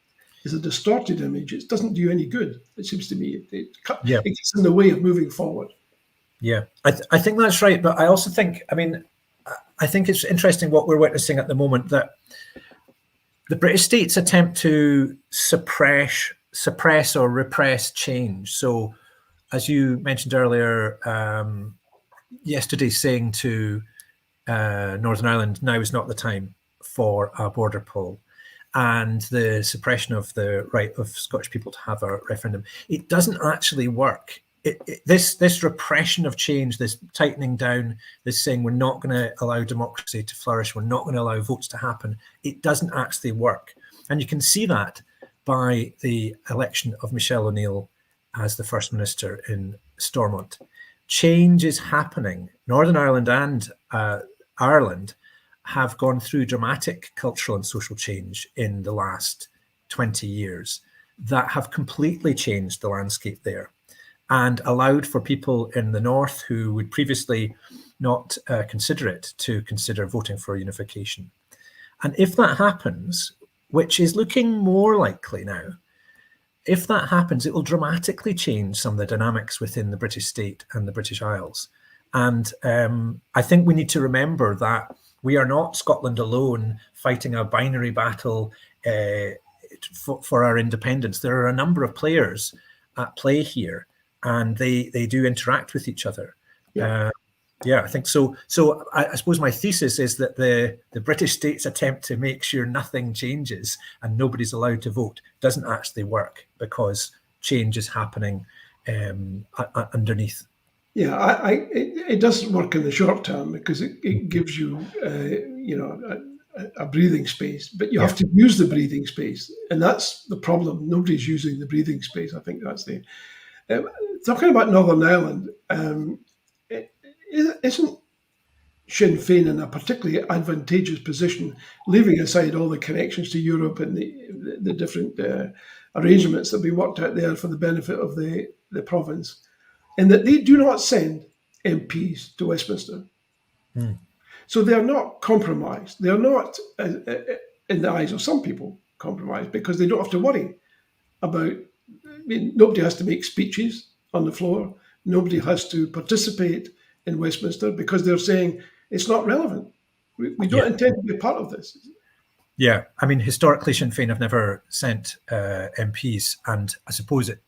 is a distorted image, it doesn't do you any good, it seems to me. It gets in the way of moving forward. Yeah, I think that's right. But I also think, I think it's interesting what we're witnessing at the moment, that the British state's attempt to suppress or repress change. So, as you mentioned earlier, yesterday saying to Northern Ireland, now is not the time for a border poll, and the suppression of the right of Scottish people to have a referendum, it doesn't actually work. This repression of change, this tightening down, this saying we're not going to allow democracy to flourish, we're not going to allow votes to happen, it doesn't actually work. And you can see that by the election of Michelle O'Neill as the First Minister in Stormont. Change is happening. Northern Ireland and Ireland have gone through dramatic cultural and social change in the last 20 years that have completely changed the landscape there, and allowed for people in the north who would previously not consider it to consider voting for unification. And if that happens, which is looking more likely now, if that happens, it will dramatically change some of the dynamics within the British state and the British Isles. And I think we need to remember that we are not Scotland alone fighting a binary battle for our independence. There are a number of players at play here, and they do interact with each other. I think so. So I suppose my thesis is that the British state's attempt to make sure nothing changes and nobody's allowed to vote doesn't actually work, because change is happening underneath. Yeah, it doesn't work in the short term, because it gives you, a breathing space, but you have to use the breathing space, and that's the problem. Nobody's using the breathing space. I think that's the talking about Northern Ireland. Isn't Sinn Féin in a particularly advantageous position, leaving aside all the connections to Europe and the different arrangements that we worked out there for the benefit of the province, in that they do not send MPs to Westminster. So they are not compromised. They are not, in the eyes of some people, compromised, because they don't have to worry about, nobody has to make speeches on the floor. Nobody has to participate in Westminster because they're saying it's not relevant. We don't intend to be a part of this. Yeah, I mean, historically, Sinn Féin have never sent MPs, and I suppose it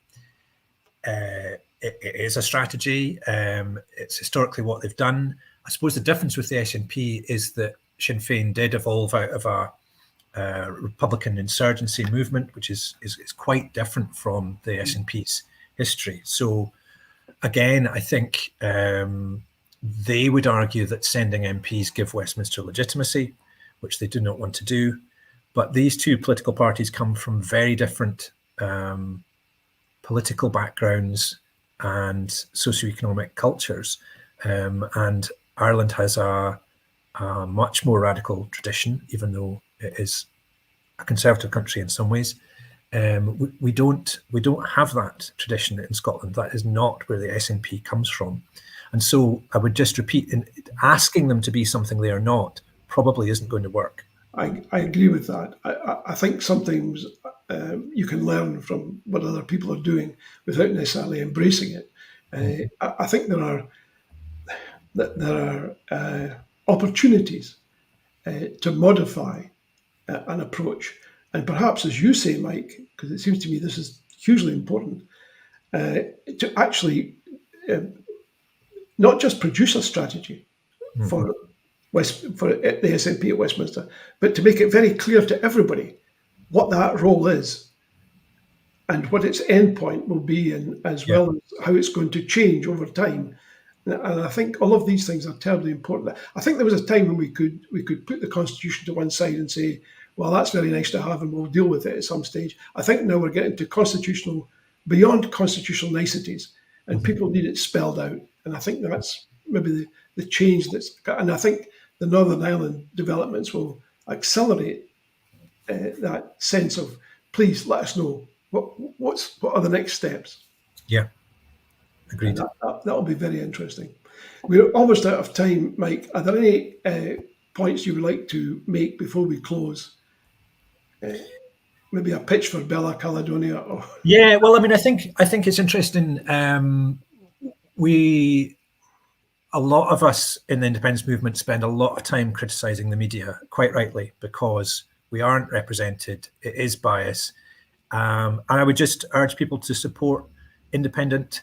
is a strategy. It's historically what they've done. I suppose the difference with the SNP is that Sinn Féin did evolve out of a Republican insurgency movement, which is quite different from the SNP's history. So again, I think they would argue that sending MPs give Westminster legitimacy, which they do not want to do. But these two political parties come from very different political backgrounds and socioeconomic cultures. And Ireland has a much more radical tradition, even though it is a conservative country in some ways. We don't have that tradition in Scotland. That is not where the SNP comes from. And so I would just repeat, asking them to be something they are not probably isn't going to work. I agree with that. I think sometimes you can learn from what other people are doing without necessarily embracing it. I think there are opportunities to modify an approach, and perhaps, as you say, Mike, because it seems to me this is hugely important, to actually not just produce a strategy for the SNP at Westminster, but to make it very clear to everybody what that role is and what its endpoint will be, and as well as how it's going to change over time. And I think all of these things are terribly important. I think there was a time when we could put the Constitution to one side and say, well, that's very nice to have and we'll deal with it at some stage. I think now we're getting to beyond constitutional niceties, and people need it spelled out. And I think that's maybe the change and I think the Northern Ireland developments will accelerate that sense of, please let us know what are the next steps. Yeah, agreed. That'll be very interesting. We're almost out of time, Mike. Are there any points you would like to make before we close? Maybe a pitch for Bella Caledonia. Yeah, well, I mean, I think it's interesting. A lot of us in the independence movement spend a lot of time criticising the media, quite rightly, because we aren't represented. It is bias. And I would just urge people to support independent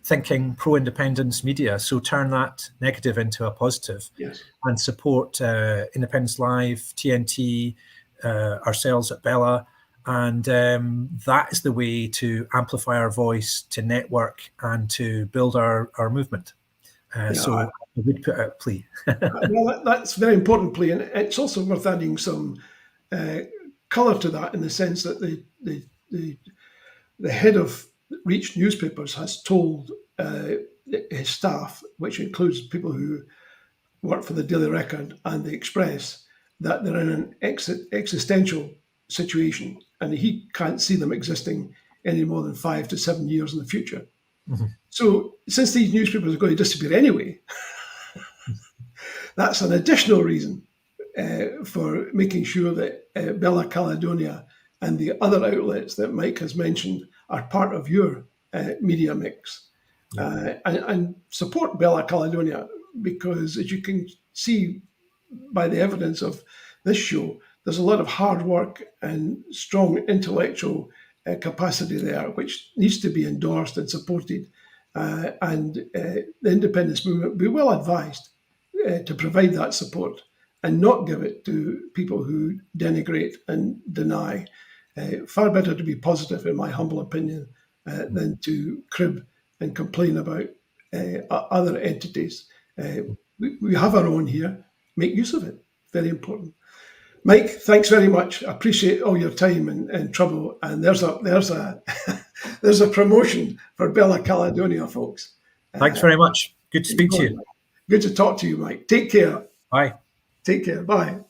thinking, pro-independence media. So turn that negative into a positive. Yes. And support Independence Live, TNT, ourselves at Bella. And that is the way to amplify our voice, to network, and to build our movement. So I would put out a plea. Well, that's a very important plea, and it's also worth adding some colour to that, in the sense that the head of Reach newspapers has told his staff, which includes people who work for the Daily Record and the Express, that they're in an existential situation, and he can't see them existing any more than 5 to 7 years in the future. Mm-hmm. So since these newspapers are going to disappear anyway, that's an additional reason for making sure that Bella Caledonia and the other outlets that Mike has mentioned are part of your media mix. And support Bella Caledonia, because as you can see by the evidence of this show, there's a lot of hard work and strong intellectual capacity there, which needs to be endorsed and supported. And the independence movement will be well advised to provide that support and not give it to people who denigrate and deny. Far better to be positive, in my humble opinion, than to crib and complain about other entities. We have our own here. Make use of it. Very important. Mike, thanks very much. I appreciate all your time and trouble. And there's a there's a promotion for Bella Caledonia, folks. Thanks very much. Good to speak to you. Good to talk to you, Mike. Take care. Bye. Take care. Bye.